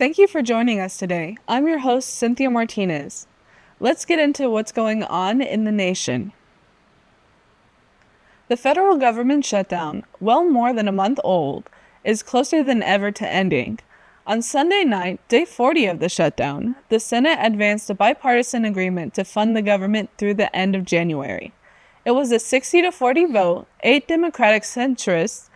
Thank you for joining us today. I'm your host, Cynthia Martinez. Let's get into what's going on in the nation. The federal government shutdown, well more than a month old, is closer than ever to ending. On Sunday night, day 40 of the shutdown, the Senate advanced a bipartisan agreement to fund the government through the end of January. It was a 60-40 vote. 8 Democratic centrists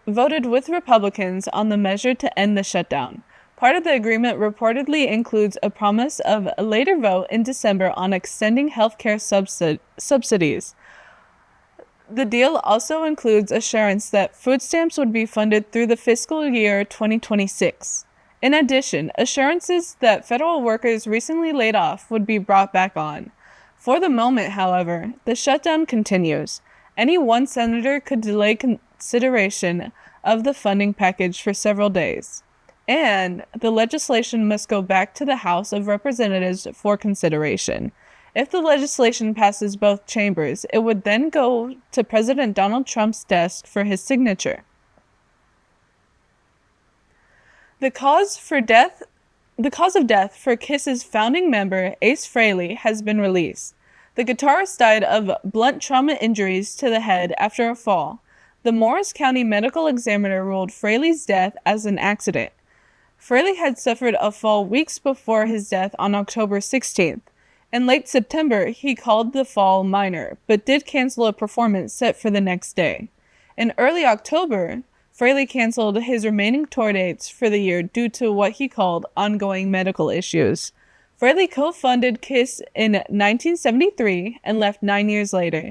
voted with Republicans on the measure to end the shutdown. Part of the agreement reportedly includes a promise of a later vote in December on extending health care subsidies. The deal also includes assurance that food stamps would be funded through the fiscal year 2026. In addition, assurances that federal workers recently laid off would be brought back on. For the moment, however, the shutdown continues. Any one senator could delay consideration of the funding package for several days, and the legislation must go back to the House of Representatives for consideration. If the legislation passes both chambers, it would then go to President Donald Trump's desk for his signature. The cause of death for Kiss's founding member, Ace Frehley, has been released. The guitarist died of blunt trauma injuries to the head after a fall. The Morris County Medical Examiner ruled Frehley's death as an accident. Frehley had suffered a fall weeks before his death on October 16th. In late September, he called the fall minor, but did cancel a performance set for the next day. In early October, Frehley canceled his remaining tour dates for the year due to what he called ongoing medical issues. Frehley co-founded Kiss in 1973 and left 9 years later.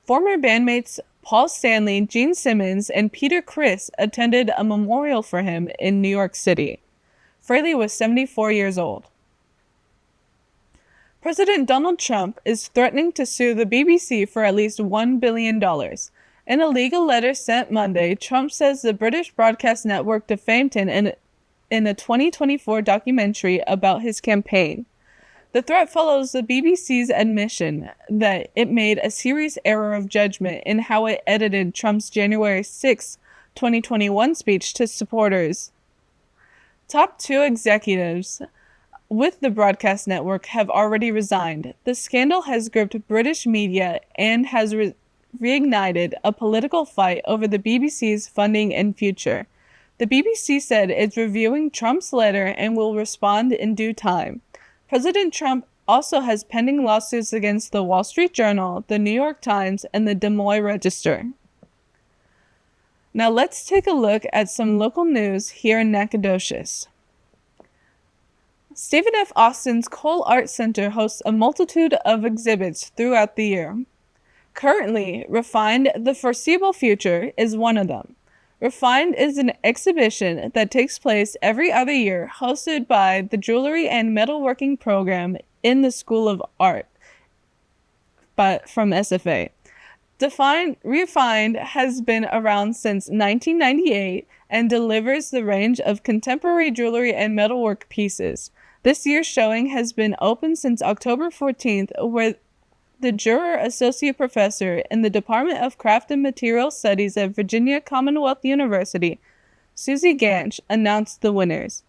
Former bandmates Paul Stanley, Gene Simmons, and Peter Criss attended a memorial for him in New York City. Frehley was 74 years old. President Donald Trump is threatening to sue the BBC for at least $1 billion. In a legal letter sent Monday, Trump says the British broadcast network defamed him in a 2024 documentary about his campaign. The threat follows the BBC's admission that it made a serious error of judgment in how it edited Trump's January 6, 2021 speech to supporters. Top 2 executives with the broadcast network have already resigned. The scandal has gripped British media and has reignited a political fight over the BBC's funding and future. The BBC said it's reviewing Trump's letter and will respond in due time. President Trump also has pending lawsuits against the Wall Street Journal, the New York Times, and the Des Moines Register. Now let's take a look at some local news here in Nacogdoches. Stephen F. Austin's Cole Art Center hosts a multitude of exhibits throughout the year. Currently, Refined: The Foreseeable Future is one of them. Refined is an exhibition that takes place every other year, hosted by the Jewelry and Metalworking program in the School of Art, but from SFA. Refined has been around since 1998 and delivers the range of contemporary jewelry and metalwork pieces. This year's showing has been open since October 14th, where the Juror Associate Professor in the Department of Craft and Material Studies at Virginia Commonwealth University, Susie Ganch, announced the winners.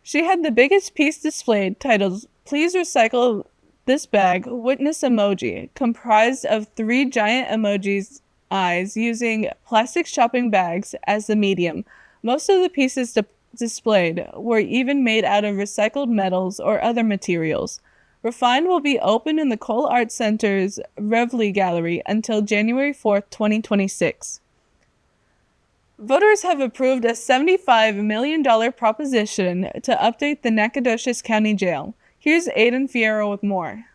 She had the biggest piece displayed, titled "Please Recycle This Bag, Witness Emoji," comprised of 3 giant emojis' eyes using plastic shopping bags as the medium. Most of the pieces displayed were even made out of recycled metals or other materials. Refined will be open in the Cole Art Center's Revely Gallery until January 4, 2026. Voters have approved a $75 million proposition to update the Nacogdoches County Jail. Here's Aiden Fierro with more.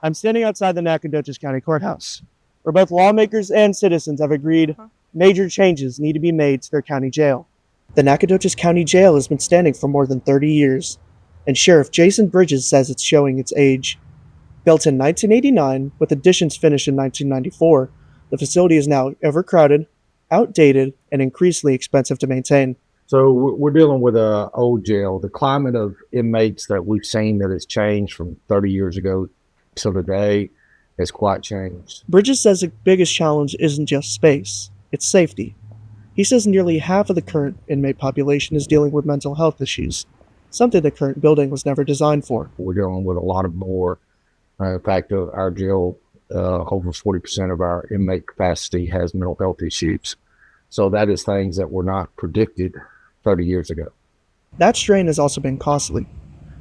I'm standing outside the Nacogdoches County Courthouse, where both lawmakers and citizens have agreed major changes need to be made to their county jail. The Nacogdoches County Jail has been standing for more than 30 years, and Sheriff Jason Bridges says it's showing its age. Built in 1989, with additions finished in 1994, the facility is now overcrowded, outdated, and increasingly expensive to maintain. So we're dealing with an old jail. The climate of inmates that we've seen that has changed from 30 years ago to today has quite changed. Bridges says the biggest challenge isn't just space, it's safety. He says nearly half of the current inmate population is dealing with mental health issues, something the current building was never designed for. We're dealing with a lot of more. In fact, our jail, over 40% of our inmate capacity has mental health issues. So that is things that were not predicted 30 years ago. That strain has also been costly.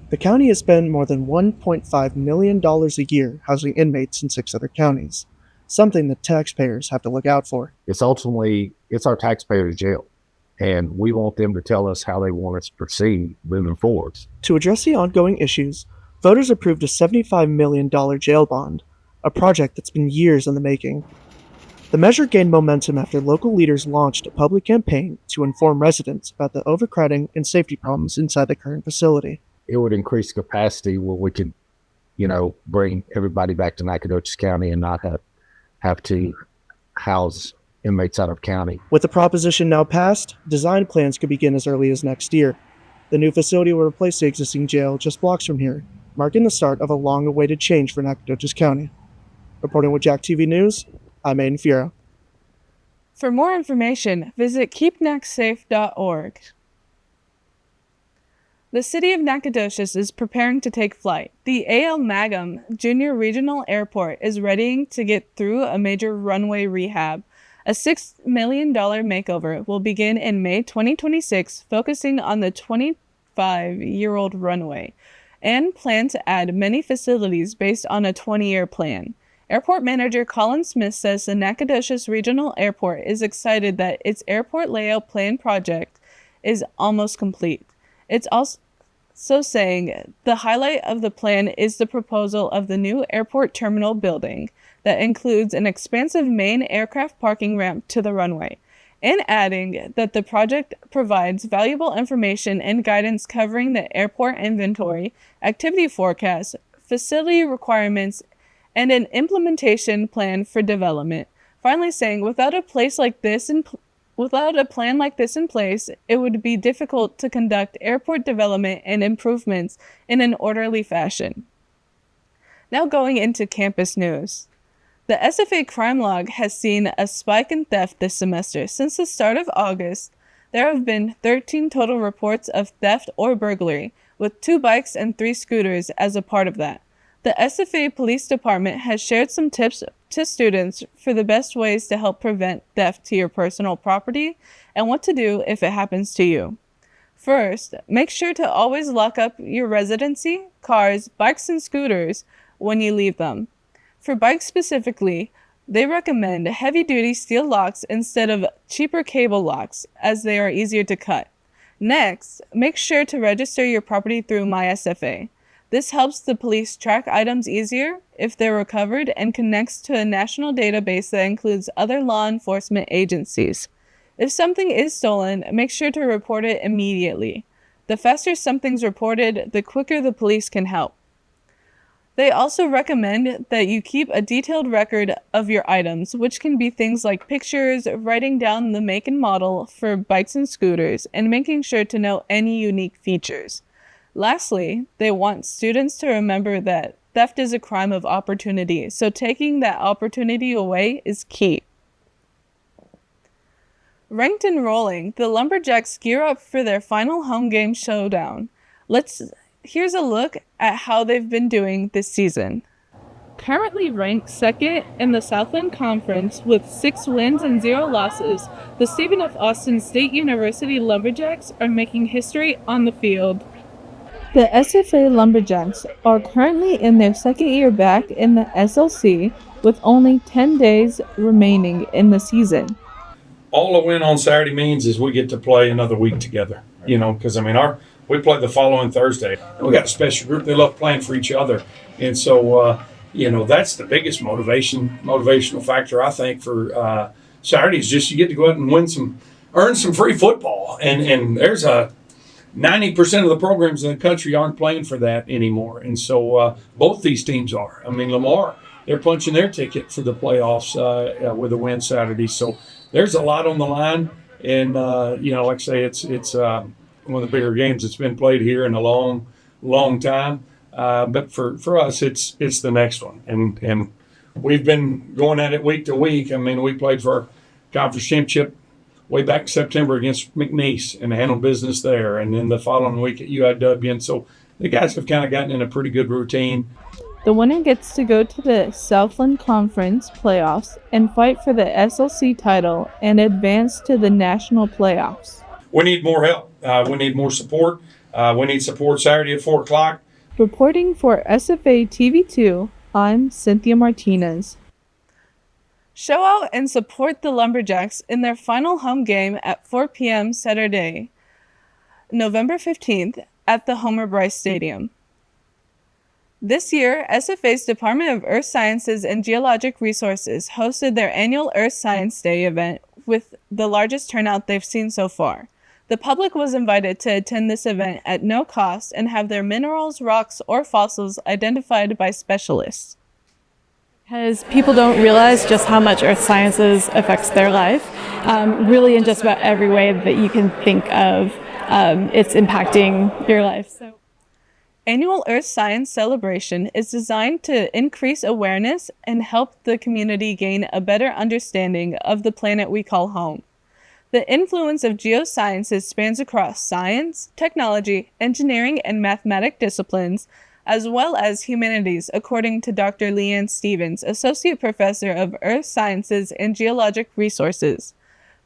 The county has spent more than $1.5 million a year housing inmates in 6 other counties, something that taxpayers have to look out for. It's our taxpayers' jail, and we want them to tell us how they want us to proceed moving forward. To address the ongoing issues, voters approved a $75 million jail bond, a project that's been years in the making. The measure gained momentum after local leaders launched a public campaign to inform residents about the overcrowding and safety problems inside the current facility. It would increase capacity where we could, bring everybody back to Nacogdoches County and not have to house inmates out of county. With the proposition now passed, design plans could begin as early as next year. The new facility will replace the existing jail just blocks from here, marking the start of a long-awaited change for Nacogdoches County. Reporting with JackTV News, I'm Aiden Fiero. For more information, visit keepnacsafe.org. The city of Nacogdoches is preparing to take flight. The A.L. Mangum Junior Regional Airport is readying to get through a major runway rehab. A $6 million makeover will begin in May 2026, focusing on the 25-year-old runway, and plan to add many facilities based on a 20-year plan. Airport manager Colin Smith says the Nacogdoches Regional Airport is excited that its airport layout plan project is almost complete. It's also saying the highlight of the plan is the proposal of the new airport terminal building that includes an expansive main aircraft parking ramp to the runway, and adding that the project provides valuable information and guidance covering the airport inventory, activity forecasts, facility requirements, and an implementation plan for development. Finally saying, without a plan like this in place, it would be difficult to conduct airport development and improvements in an orderly fashion. Now going into campus news. The SFA crime log has seen a spike in theft this semester. Since the start of August, there have been 13 total reports of theft or burglary, with 2 bikes and 3 scooters as a part of that. The SFA Police Department has shared some tips to students for the best ways to help prevent theft to your personal property and what to do if it happens to you. First, make sure to always lock up your residency, cars, bikes, and scooters when you leave them. For bikes specifically, they recommend heavy-duty steel locks instead of cheaper cable locks, as they are easier to cut. Next, make sure to register your property through MySFA. This helps the police track items easier if they're recovered and connects to a national database that includes other law enforcement agencies. If something is stolen, make sure to report it immediately. The faster something's reported, the quicker the police can help. They also recommend that you keep a detailed record of your items, which can be things like pictures, writing down the make and model for bikes and scooters, and making sure to know any unique features. Lastly, they want students to remember that theft is a crime of opportunity, so taking that opportunity away is key. Ranked and rolling, the Lumberjacks gear up for their final home game showdown. Here's a look at how they've been doing this season. Currently ranked second in the Southland Conference with 6 wins and 0 losses, the Stephen F. Austin State University Lumberjacks are making history on the field. The SFA Lumberjacks are currently in their second year back in the SLC with only 10 days remaining in the season. All a win on Saturday means is we get to play another week together, because we play the following Thursday. We got a special group. They love playing for each other. And so, that's the biggest motivational factor, I think, for Saturday is just you get to go out and earn some free football. And there's 90% of the programs in the country aren't playing for that anymore. And so both these teams are. Lamar, they're punching their ticket for the playoffs with a win Saturday. So there's a lot on the line. And, like I say, it's one of the bigger games that's been played here in a long, long time. But for us, it's the next one. And we've been going at it week to week. We played for our conference championship way back in September against McNeese and handled business there, and then the following week at UIW. And so the guys have kind of gotten in a pretty good routine. The winner gets to go to the Southland Conference playoffs and fight for the SLC title and advance to the national playoffs. We need more help. We need more support. We need support Saturday at 4 o'clock. Reporting for SFA TV2, I'm Cynthia Martinez. Show out and support the Lumberjacks in their final home game at 4 p.m. Saturday, November 15th at the Homer Bryce Stadium. This year, SFA's Department of Earth Sciences and Geologic Resources hosted their annual Earth Science Day event with the largest turnout they've seen so far. The public was invited to attend this event at no cost and have their minerals, rocks, or fossils identified by specialists. Because people don't realize just how much earth sciences affects their life, really in just about every way that you can think of, it's impacting your life. So. Annual Earth Science Celebration is designed to increase awareness and help the community gain a better understanding of the planet we call home. The influence of geosciences spans across science, technology, engineering, and mathematic disciplines, as well as humanities, according to Dr. Leanne Stevens, Associate Professor of Earth Sciences and Geologic Resources.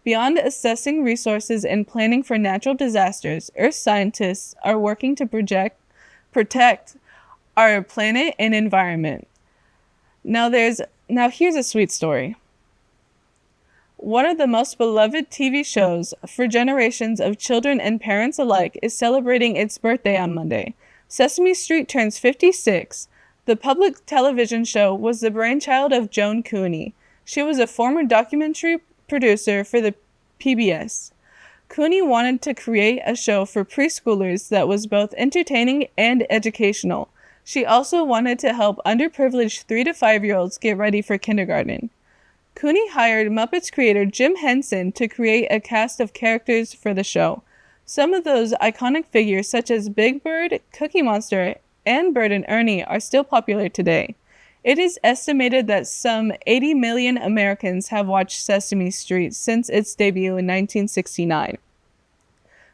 Beyond assessing resources and planning for natural disasters, Earth scientists are working to protect our planet and environment. Now here's a sweet story. One of the most beloved TV shows for generations of children and parents alike is celebrating its birthday on Monday. Sesame Street turns 56. The public television show was the brainchild of Joan Cooney. She was a former documentary producer for the PBS. Cooney wanted to create a show for preschoolers that was both entertaining and educational. She also wanted to help underprivileged 3 to 5-year-olds get ready for kindergarten. Cooney hired Muppets creator Jim Henson to create a cast of characters for the show. Some of those iconic figures such as Big Bird, Cookie Monster, and Bert and Ernie are still popular today. It is estimated that some 80 million Americans have watched Sesame Street since its debut in 1969.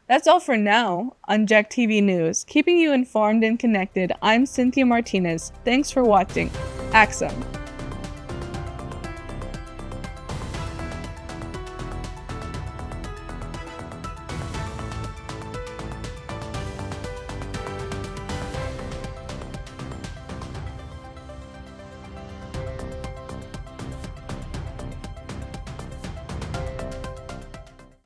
That's all for now on JackTV News. Keeping you informed and connected, I'm Cynthia Martinez. Thanks for watching. Axum.